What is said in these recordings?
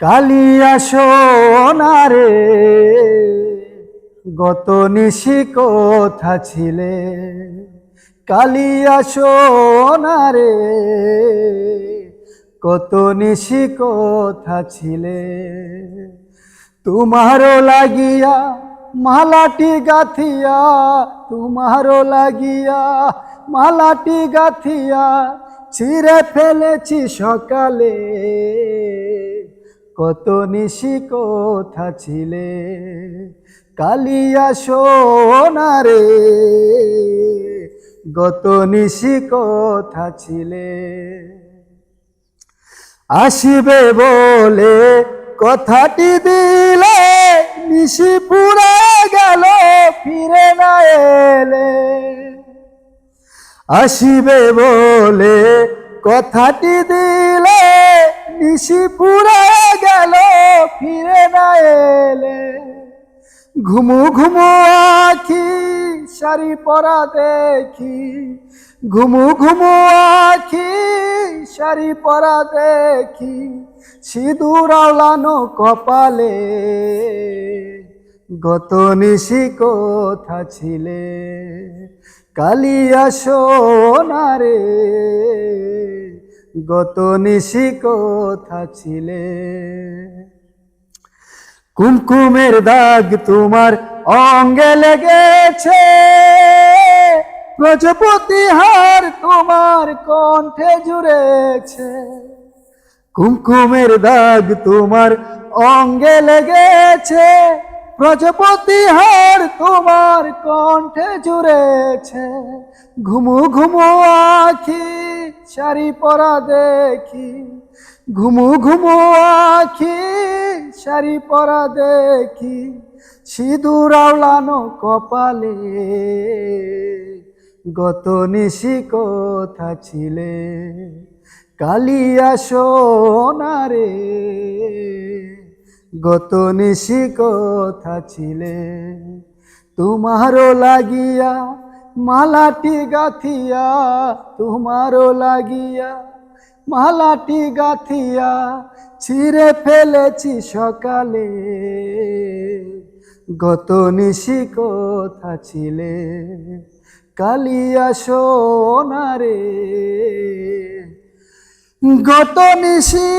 কালিয়া সোনারে গত নিশি কোথা ছিলে, কালিয়া সোনারে কত নিশি কোথা ছিলে। তোমারও লাগিয়া মালাটি গাথিয়া, তোমারও লাগিয়া মালাটি গাথিয়া ছিঁড়ে ফেলেছি সকালে। কত নিশি কোথা ছিলে, কালিয়া সোনারে গত নিশি কোথা ছিলে। আসিবে বলে কথাটি দিলে, নিশি পুরে গেল ফিরে না এলে। আসিবে বলে কথাটি দিলে, নিশি পুরে গেল ফিরে না এলে। ঘুমু ঘুমু আখি শাড়ি পরা দেখি, ঘুমু ঘুমু আখি শাড়ি পরা দেখি, সিঁদুর আওলানো কপালে। গত নিশি কোথা ছিলে, কালিয়া সোনারে গত নিশি কোথা ছিলে। কুমকুমের দাগ তোমার অঙ্গে লেগেছে, প্রজাপতি হার তোমার কণ্ঠে জুড়েছে। কুমকুমের দাগ তোমার অঙ্গে লেগেছে, প্রজাপতি হার তোমার কণ্ঠে জুড়েছে। ঘুমু ঘুমু আখি শাড়ি পরা দেখি, ঘুমু ঘুমু আখি শাড়ি পরা দেখি, সিঁদুর আওলানো কপালে। গত নিশি কোথা ছিলে, কালিয়া সোনারে গত নিশি কোথা ছিলে। তোমারও লাগিয়া মালাটি গাথিয়া, তোমারও লাগিয়া মালাটি গাথিয়া ছিঁড়ে ফেলেছি সকালে। গত নিশি কোথা ছিলে, কালিয়া সোনারে গত নিশি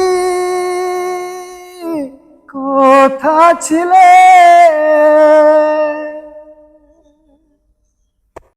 কোথা ছিলে।